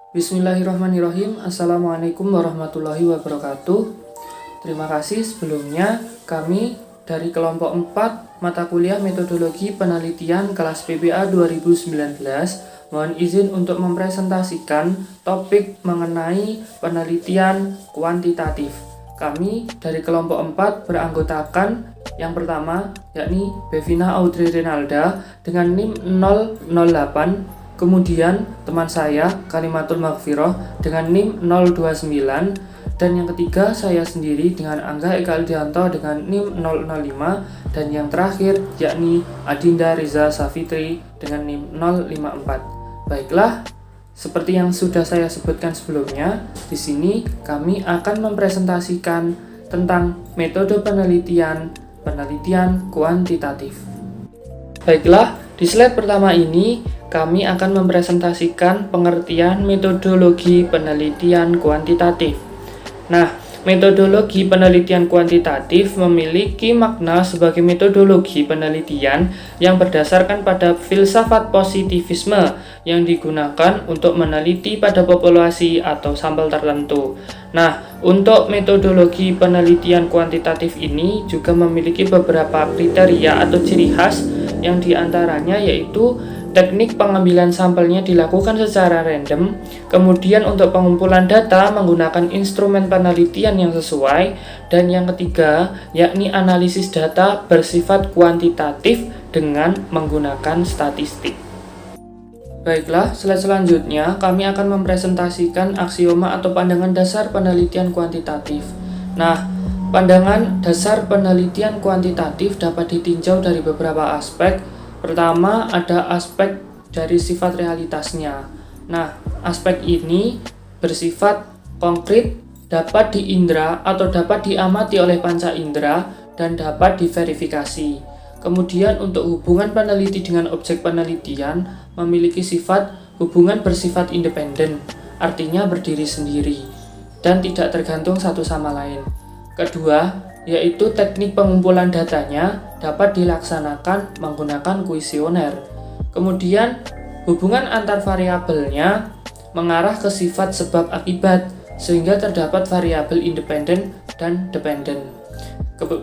Bismillahirrahmanirrahim. Assalamualaikum warahmatullahi wabarakatuh. Terima kasih sebelumnya kami dari kelompok 4 mata kuliah metodologi penelitian kelas PPA 2019 mohon izin untuk mempresentasikan topik mengenai penelitian kuantitatif. Kami dari kelompok 4 beranggotakan yang pertama yakni Bevina Audrey Renalda dengan NIM 008. Kemudian teman saya Kalimatul Maghfirah dengan NIM 029, dan yang ketiga saya sendiri dengan Angga Eka Aldianto dengan NIM 005, dan yang terakhir yakni Adinda Riza Safitri dengan NIM 054. Baiklah, seperti yang sudah saya sebutkan sebelumnya, di sini kami akan mempresentasikan tentang metode penelitian kuantitatif. Baiklah, di slide pertama ini kami akan mempresentasikan pengertian metodologi penelitian kuantitatif. Nah, metodologi penelitian kuantitatif memiliki makna sebagai metodologi penelitian yang berdasarkan pada filsafat positivisme yang digunakan untuk meneliti pada populasi atau sampel tertentu. Nah, untuk metodologi penelitian kuantitatif ini juga memiliki beberapa kriteria atau ciri khas yang diantaranya yaitu teknik pengambilan sampelnya dilakukan secara random, kemudian untuk pengumpulan data menggunakan instrumen penelitian yang sesuai, dan yang ketiga yakni analisis data bersifat kuantitatif dengan menggunakan statistik. Baiklah, slide selanjutnya kami akan mempresentasikan aksioma atau pandangan dasar penelitian kuantitatif. Nah, pandangan dasar penelitian kuantitatif dapat ditinjau dari beberapa aspek. Pertama, ada aspek dari sifat realitasnya. Nah, aspek ini bersifat konkret, dapat diindra atau dapat diamati oleh panca indera, dan dapat diverifikasi. Kemudian untuk hubungan peneliti dengan objek penelitian memiliki sifat hubungan bersifat independen, artinya berdiri sendiri, dan tidak tergantung satu sama lain. Kedua, yaitu teknik pengumpulan datanya dapat dilaksanakan menggunakan kuesioner. Kemudian, hubungan antar variabelnya mengarah ke sifat sebab akibat, sehingga terdapat variabel independen dan dependen.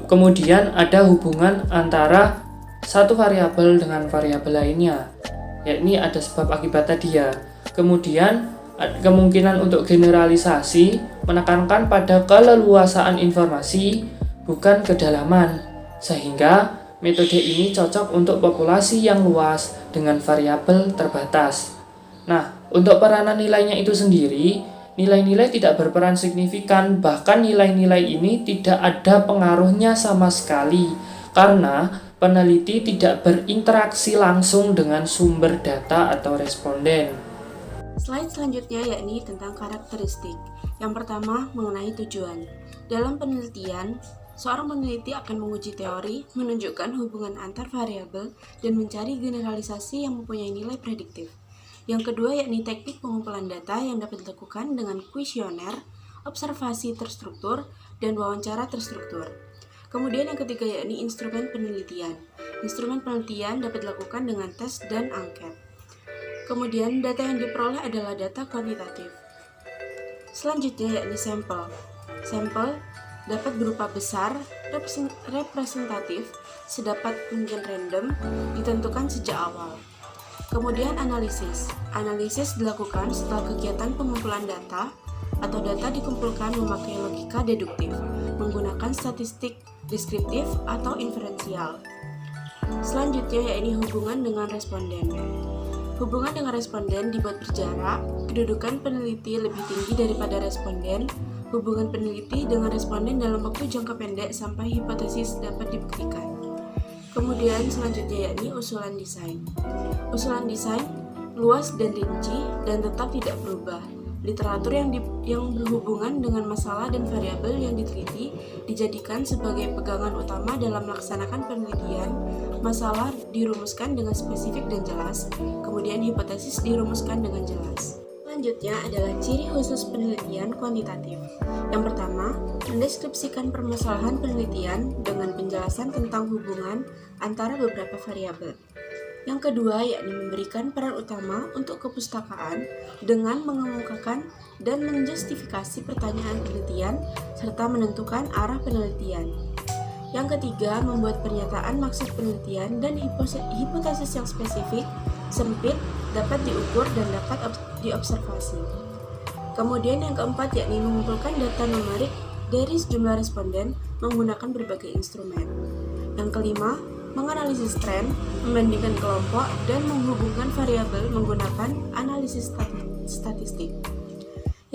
Kemudian ada hubungan antara satu variabel dengan variabel lainnya, yakni ada sebab akibat tadi ya. Kemudian, kemungkinan untuk generalisasi menekankan pada keleluasaan informasi, bukan kedalaman, sehingga metode ini cocok untuk populasi yang luas dengan variabel terbatas. Nah, untuk peranan nilainya itu sendiri, nilai-nilai tidak berperan signifikan, bahkan nilai-nilai ini tidak ada pengaruhnya sama sekali, karena peneliti tidak berinteraksi langsung dengan sumber data atau responden. Slide selanjutnya yakni tentang karakteristik. Yang pertama, mengenai tujuan. Dalam penelitian, seorang peneliti akan menguji teori, menunjukkan hubungan antar variabel, dan mencari generalisasi yang mempunyai nilai prediktif. Yang kedua yakni teknik pengumpulan data yang dapat dilakukan dengan kuesioner, observasi terstruktur, dan wawancara terstruktur. Kemudian yang ketiga yakni instrumen penelitian. Instrumen penelitian dapat dilakukan dengan tes dan angket. Kemudian data yang diperoleh adalah data kuantitatif. Selanjutnya yakni sampel. Sampel dapat berupa besar, representatif, sedapat mungkin random, ditentukan sejak awal. Kemudian analisis. Analisis dilakukan setelah kegiatan pengumpulan data atau data dikumpulkan memakai logika deduktif, menggunakan statistik deskriptif atau inferensial. Selanjutnya yakni hubungan dengan responden. Hubungan dengan responden dibuat berjarak, kedudukan peneliti lebih tinggi daripada responden, hubungan peneliti dengan responden dalam waktu jangka pendek sampai hipotesis dapat dibuktikan. Kemudian selanjutnya yakni usulan desain. Usulan desain luas dan rinci dan tetap tidak berubah. Literatur yang berhubungan dengan masalah dan variabel yang diteliti dijadikan sebagai pegangan utama dalam melaksanakan penelitian. Masalah dirumuskan dengan spesifik dan jelas, kemudian hipotesis dirumuskan dengan jelas. Selanjutnya adalah ciri khusus penelitian kuantitatif. Yang pertama, mendeskripsikan permasalahan penelitian dengan penjelasan tentang hubungan antara beberapa variabel. Yang kedua, yakni memberikan peran utama untuk kepustakaan dengan mengemukakan dan menjustifikasi pertanyaan penelitian serta menentukan arah penelitian. Yang ketiga, membuat pernyataan maksud penelitian dan hipotesis yang spesifik, sempit, dapat diukur dan dapat diobservasi. Kemudian yang keempat, yakni mengumpulkan data numerik dari sejumlah responden menggunakan berbagai instrumen. Yang kelima, menganalisis tren, membandingkan kelompok, dan menghubungkan variabel menggunakan analisis statistik.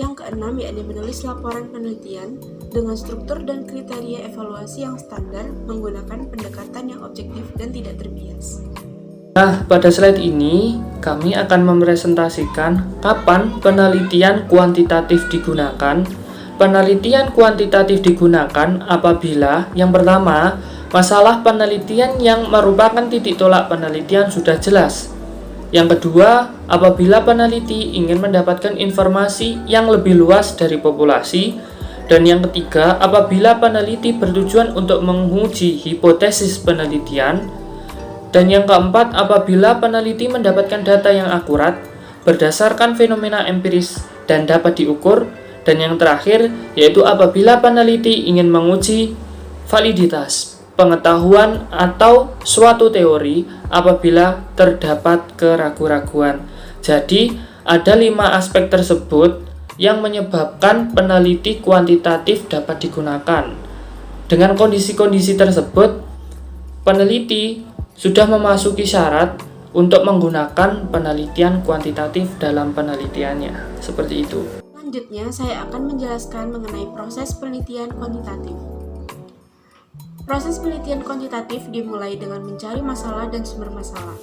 Yang keenam, yakni menulis laporan penelitian dengan struktur dan kriteria evaluasi yang standar menggunakan pendekatan yang objektif dan tidak terbias. Nah, pada slide ini kami akan mempresentasikan kapan penelitian kuantitatif digunakan. Penelitian kuantitatif digunakan apabila yang pertama, masalah penelitian yang merupakan titik tolak penelitian sudah jelas. Yang kedua, apabila peneliti ingin mendapatkan informasi yang lebih luas dari populasi. Dan yang ketiga, apabila peneliti bertujuan untuk menguji hipotesis penelitian. Dan yang keempat, apabila peneliti mendapatkan data yang akurat berdasarkan fenomena empiris dan dapat diukur. Dan yang terakhir, yaitu apabila peneliti ingin menguji validitas pengetahuan atau suatu teori apabila terdapat keraguan-raguan. Jadi, ada 5 aspek tersebut yang menyebabkan peneliti kuantitatif dapat digunakan. Dengan kondisi-kondisi tersebut, peneliti sudah memasuki syarat untuk menggunakan penelitian kuantitatif dalam penelitiannya. Seperti itu. Selanjutnya, saya akan menjelaskan mengenai proses penelitian kuantitatif. Proses penelitian kuantitatif dimulai dengan mencari masalah dan sumber masalah.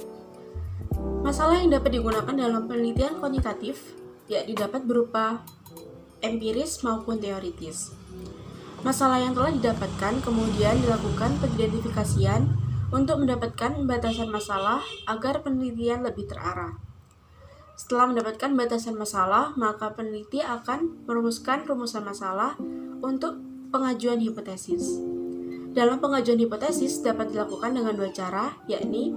Masalah yang dapat digunakan dalam penelitian kuantitatif dapat berupa empiris maupun teoritis. Masalah yang telah didapatkan kemudian dilakukan pengidentifikasian untuk mendapatkan batasan masalah agar penelitian lebih terarah. Setelah mendapatkan batasan masalah, maka peneliti akan merumuskan rumusan masalah untuk pengajuan hipotesis. Dalam pengajuan hipotesis dapat dilakukan dengan 2 cara, yakni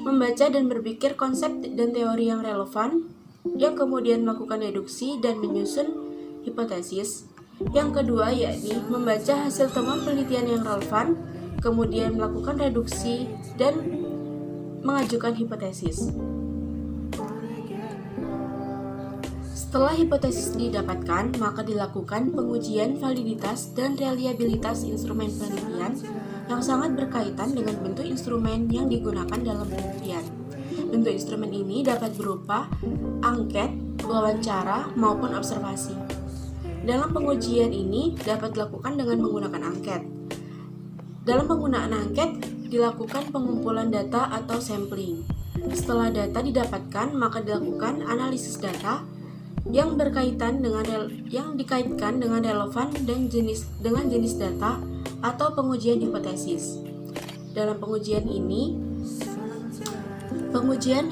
membaca dan berpikir konsep dan teori yang relevan, yang kemudian melakukan deduksi dan menyusun hipotesis. Yang kedua, yakni membaca hasil temuan penelitian yang relevan, kemudian melakukan reduksi dan mengajukan hipotesis. Setelah hipotesis didapatkan, maka dilakukan pengujian validitas dan reliabilitas instrumen penelitian yang sangat berkaitan dengan bentuk instrumen yang digunakan dalam penelitian. Bentuk instrumen ini dapat berupa angket, wawancara, maupun observasi. Dalam pengujian ini dapat dilakukan dengan menggunakan angket. Dalam penggunaan angket, dilakukan pengumpulan data atau sampling. Setelah data didapatkan, maka dilakukan analisis data yang dikaitkan dengan relevan dan jenis data atau pengujian hipotesis. Dalam pengujian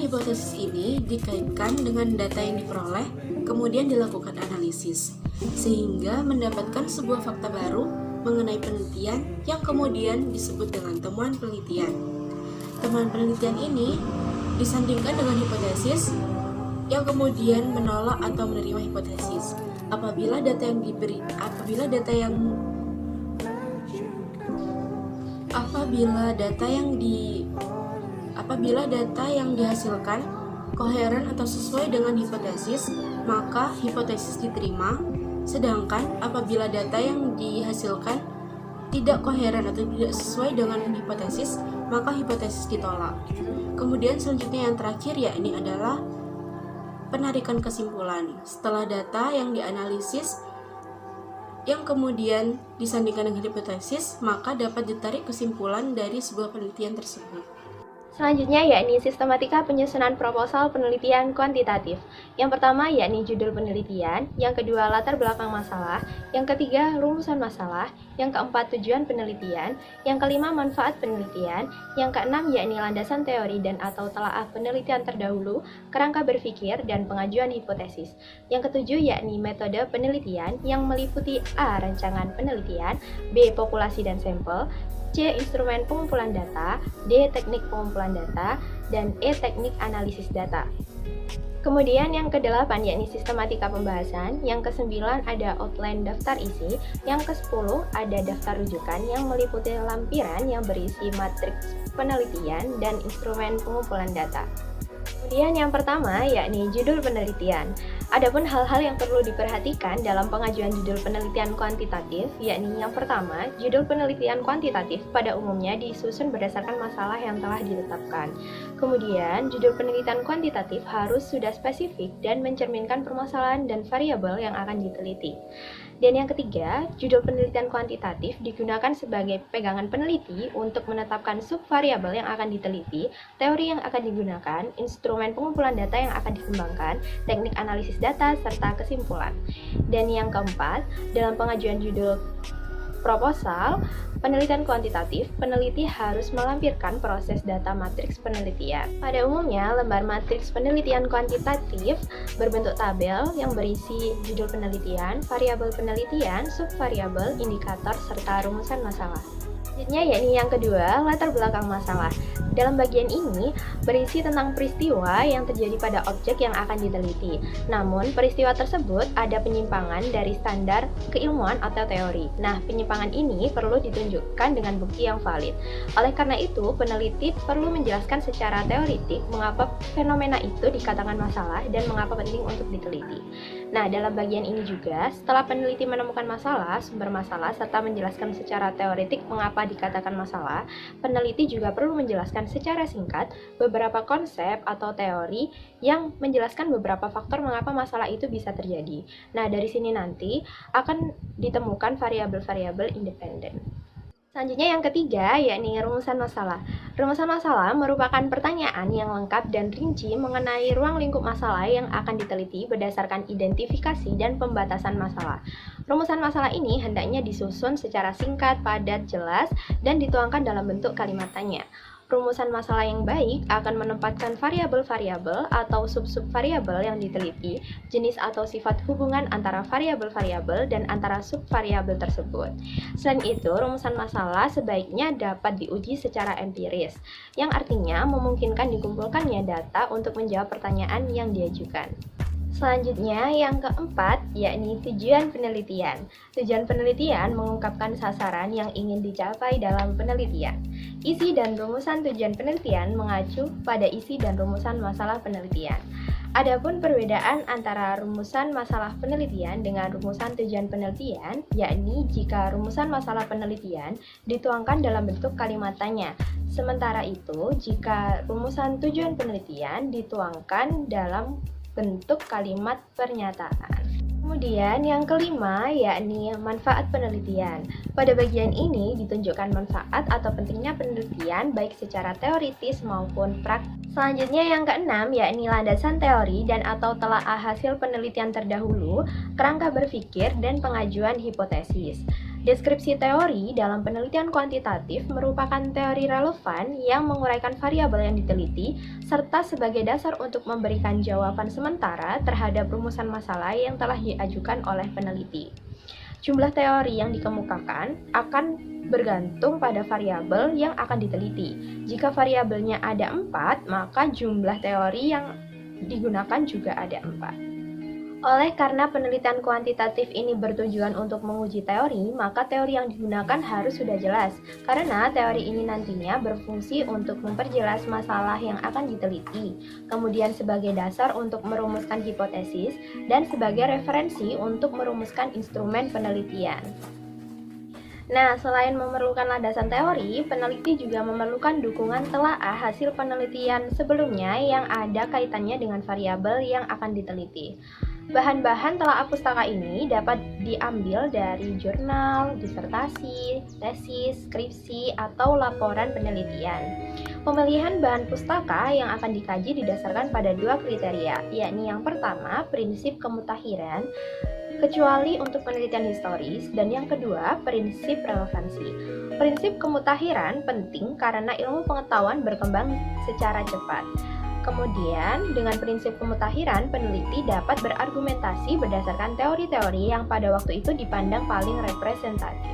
hipotesis ini dikaitkan dengan data yang diperoleh, kemudian dilakukan analisis sehingga mendapatkan sebuah fakta baru mengenai penelitian yang kemudian disebut dengan temuan penelitian. Temuan penelitian ini disandingkan dengan hipotesis yang kemudian menolak atau menerima hipotesis. Apabila data yang dihasilkan koheren atau sesuai dengan hipotesis, maka hipotesis diterima. Sedangkan apabila data yang dihasilkan tidak koheren atau tidak sesuai dengan hipotesis, maka hipotesis ditolak. Kemudian selanjutnya yang terakhir yakni adalah penarikan kesimpulan. Setelah data yang dianalisis yang kemudian disandingkan dengan hipotesis, maka dapat ditarik kesimpulan dari sebuah penelitian tersebut. Selanjutnya yakni sistematika penyusunan proposal penelitian kuantitatif. Yang pertama yakni judul penelitian, yang kedua latar belakang masalah, yang ketiga rumusan masalah, yang keempat tujuan penelitian, yang kelima manfaat penelitian, yang keenam yakni landasan teori dan atau telaah penelitian terdahulu, kerangka berpikir dan pengajuan hipotesis. Yang ketujuh yakni metode penelitian yang meliputi A. rancangan penelitian, B. populasi dan sampel, C. Instrumen pengumpulan data, D. Teknik pengumpulan data, dan E. Teknik analisis data. Kemudian yang ke-8 yakni sistematika pembahasan, yang ke-9 ada outline daftar isi, yang ke-10 ada daftar rujukan yang meliputi lampiran yang berisi matriks penelitian dan instrumen pengumpulan data. Kemudian yang pertama yakni judul penelitian. Adapun hal-hal yang perlu diperhatikan dalam pengajuan judul penelitian kuantitatif, yakni yang pertama, judul penelitian kuantitatif pada umumnya disusun berdasarkan masalah yang telah ditetapkan. Kemudian, judul penelitian kuantitatif harus sudah spesifik dan mencerminkan permasalahan dan variabel yang akan diteliti. Dan yang ketiga, judul penelitian kuantitatif digunakan sebagai pegangan peneliti untuk menetapkan subvariabel yang akan diteliti, teori yang akan digunakan, instrumen pengumpulan data yang akan dikembangkan, teknik analisis data, serta kesimpulan. Dan yang keempat, dalam pengajuan judul proposal penelitian kuantitatif, peneliti harus melampirkan proses data matriks penelitian. Pada umumnya, lembar matriks penelitian kuantitatif berbentuk tabel yang berisi judul penelitian, variabel penelitian, subvariabel, indikator, serta rumusan masalah. Selanjutnya yakni yang kedua, latar belakang masalah. Dalam bagian ini berisi tentang peristiwa yang terjadi pada objek yang akan diteliti. Namun, peristiwa tersebut ada penyimpangan dari standar keilmuan atau teori. Nah, penyimpangan ini perlu ditunjukkan dengan bukti yang valid. Oleh karena itu, peneliti perlu menjelaskan secara teoritik mengapa fenomena itu dikatakan masalah dan mengapa penting untuk diteliti. Nah, dalam bagian ini juga, setelah peneliti menemukan masalah, sumber masalah, serta menjelaskan secara teoritik mengapa dikatakan masalah, peneliti juga perlu menjelaskan secara singkat beberapa konsep atau teori yang menjelaskan beberapa faktor mengapa masalah itu bisa terjadi. Nah, dari sini nanti akan ditemukan variabel-variabel independen. Selanjutnya yang ketiga, yakni rumusan masalah. Rumusan masalah merupakan pertanyaan yang lengkap dan rinci mengenai ruang lingkup masalah yang akan diteliti berdasarkan identifikasi dan pembatasan masalah. Rumusan masalah ini hendaknya disusun secara singkat, padat, jelas, dan dituangkan dalam bentuk kalimat tanya. Rumusan masalah yang baik akan menempatkan variabel-variabel atau sub-subvariabel yang diteliti, jenis atau sifat hubungan antara variabel-variabel dan antara subvariabel tersebut. Selain itu, rumusan masalah sebaiknya dapat diuji secara empiris, yang artinya memungkinkan dikumpulkannya data untuk menjawab pertanyaan yang diajukan. Selanjutnya, yang keempat, yakni tujuan penelitian. Tujuan penelitian mengungkapkan sasaran yang ingin dicapai dalam penelitian. Isi dan rumusan tujuan penelitian mengacu pada isi dan rumusan masalah penelitian. Adapun perbedaan antara rumusan masalah penelitian dengan rumusan tujuan penelitian, yakni jika rumusan masalah penelitian dituangkan dalam bentuk kalimat tanya, sementara itu jika rumusan tujuan penelitian dituangkan dalam bentuk kalimat pernyataan. Kemudian yang kelima yakni manfaat penelitian. Pada bagian ini ditunjukkan manfaat atau pentingnya penelitian baik secara teoritis maupun praktis. Selanjutnya yang keenam yakni landasan teori dan atau telaah hasil penelitian terdahulu, kerangka berpikir dan pengajuan hipotesis. Deskripsi teori dalam penelitian kuantitatif merupakan teori relevan yang menguraikan variabel yang diteliti, serta sebagai dasar untuk memberikan jawaban sementara terhadap rumusan masalah yang telah diajukan oleh peneliti. Jumlah teori yang dikemukakan akan bergantung pada variabel yang akan diteliti. Jika variabelnya ada 4, maka jumlah teori yang digunakan juga ada 4. Oleh karena penelitian kuantitatif ini bertujuan untuk menguji teori, maka teori yang digunakan harus sudah jelas, karena teori ini nantinya berfungsi untuk memperjelas masalah yang akan diteliti, kemudian sebagai dasar untuk merumuskan hipotesis, dan sebagai referensi untuk merumuskan instrumen penelitian. Nah, selain memerlukan landasan teori, peneliti juga memerlukan dukungan telaah hasil penelitian sebelumnya yang ada kaitannya dengan variabel yang akan diteliti. Bahan-bahan telaah pustaka ini dapat diambil dari jurnal, disertasi, tesis, skripsi, atau laporan penelitian. Pemilihan bahan pustaka yang akan dikaji didasarkan pada 2 kriteria, yakni yang pertama, prinsip kemutahiran, kecuali untuk penelitian historis, dan yang kedua, prinsip relevansi. Prinsip kemutahiran penting karena ilmu pengetahuan berkembang secara cepat. Kemudian, dengan prinsip kemutahiran, peneliti dapat berargumentasi berdasarkan teori-teori yang pada waktu itu dipandang paling representatif.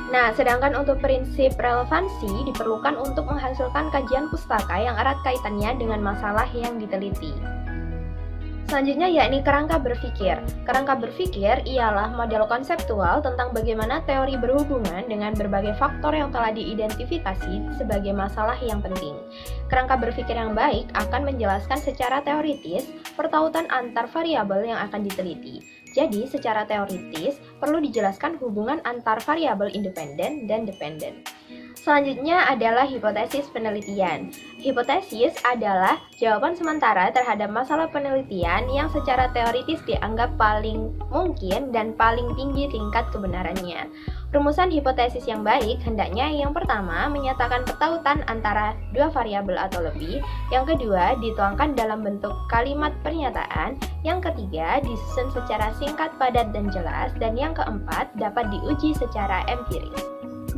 Nah, sedangkan untuk prinsip relevansi diperlukan untuk menghasilkan kajian pustaka yang erat kaitannya dengan masalah yang diteliti. Selanjutnya yakni kerangka berpikir. Kerangka berpikir ialah model konseptual tentang bagaimana teori berhubungan dengan berbagai faktor yang telah diidentifikasi sebagai masalah yang penting. Kerangka berpikir yang baik akan menjelaskan secara teoritis pertautan antar variabel yang akan diteliti. Jadi, secara teoritis perlu dijelaskan hubungan antar variabel independen dan dependen. Selanjutnya adalah hipotesis penelitian. Hipotesis adalah jawaban sementara terhadap masalah penelitian yang secara teoritis dianggap paling mungkin dan paling tinggi tingkat kebenarannya. Rumusan hipotesis yang baik hendaknya yang pertama menyatakan pertautan antara dua variabel atau lebih, yang kedua dituangkan dalam bentuk kalimat pernyataan, yang ketiga disusun secara singkat, padat, dan jelas, dan yang keempat dapat diuji secara empiris.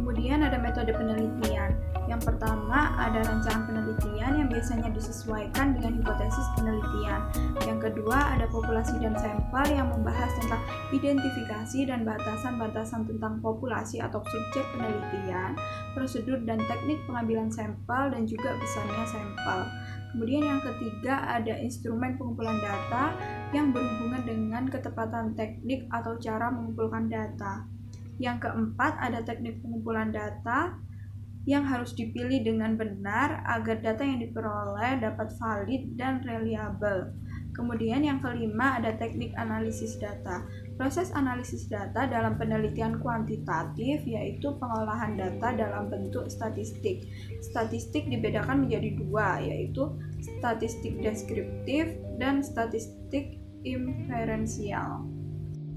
Kemudian ada metode penelitian. Yang pertama ada rancangan penelitian yang biasanya disesuaikan dengan hipotesis penelitian. Yang kedua ada populasi dan sampel yang membahas tentang identifikasi dan batasan-batasan tentang populasi atau subjek penelitian, prosedur dan teknik pengambilan sampel dan juga besarnya sampel. Kemudian yang ketiga ada instrumen pengumpulan data yang berhubungan dengan ketepatan teknik atau cara mengumpulkan data. Yang keempat, ada teknik pengumpulan data yang harus dipilih dengan benar agar data yang diperoleh dapat valid dan reliable. Kemudian yang kelima, ada teknik analisis data. Proses analisis data dalam penelitian kuantitatif yaitu pengolahan data dalam bentuk statistik. Statistik dibedakan menjadi dua, yaitu statistik deskriptif dan statistik inferensial.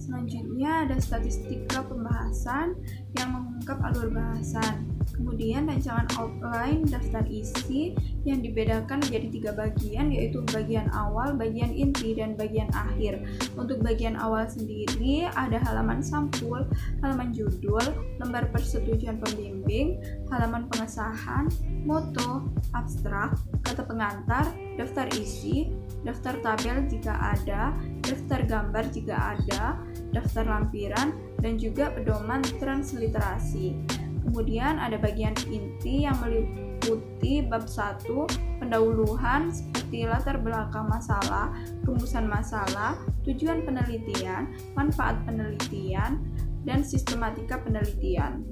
Selanjutnya ada statistika pembahasan yang mengungkap alur bahasan. Kemudian rancangan outline daftar isi yang dibedakan menjadi 3 bagian, yaitu bagian awal, bagian inti, dan bagian akhir. Untuk bagian awal sendiri ada halaman sampul, halaman judul, lembar persetujuan pembimbing, halaman pengesahan, moto, abstrak, kata pengantar, daftar isi, daftar tabel jika ada, daftar gambar jika ada, daftar lampiran, dan juga pedoman transliterasi. Kemudian ada bagian inti yang meliputi bab 1, pendahuluan seperti latar belakang masalah, rumusan masalah, tujuan penelitian, manfaat penelitian, dan sistematika penelitian.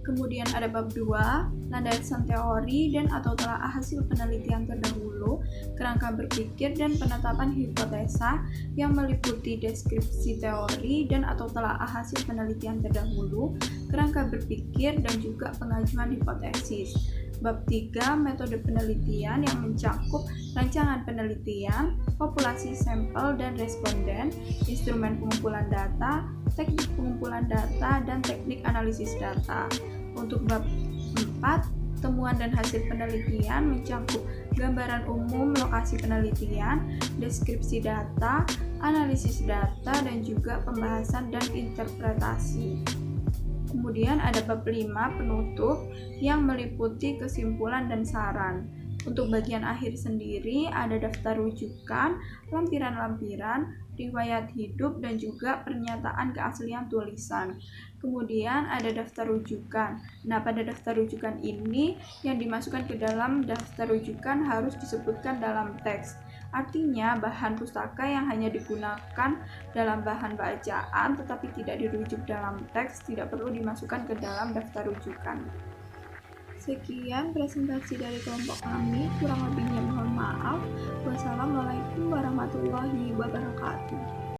Kemudian ada bab 2, landasan teori dan atau telaah hasil penelitian terdahulu, kerangka berpikir dan penetapan hipotesa yang meliputi deskripsi teori dan atau telaah hasil penelitian terdahulu, kerangka berpikir dan juga pengajuan hipotesis. Bab 3, metode penelitian yang mencakup rancangan penelitian, populasi sampel dan responden, instrumen pengumpulan data, teknik pengumpulan data, dan teknik analisis data. Untuk bab 4, temuan dan hasil penelitian mencakup gambaran umum lokasi penelitian, deskripsi data, analisis data, dan juga pembahasan dan interpretasi. Kemudian ada bab 5, penutup, yang meliputi kesimpulan dan saran. Untuk bagian akhir sendiri ada daftar rujukan, lampiran-lampiran, riwayat hidup, dan juga pernyataan keaslian tulisan. Kemudian ada daftar rujukan. Nah, pada daftar rujukan ini yang dimasukkan ke dalam daftar rujukan harus disebutkan dalam teks. Artinya, bahan pustaka yang hanya digunakan dalam bahan bacaan tetapi tidak dirujuk dalam teks tidak perlu dimasukkan ke dalam daftar rujukan. Sekian presentasi dari kelompok kami, kurang lebihnya mohon maaf. Wassalamualaikum warahmatullahi wabarakatuh.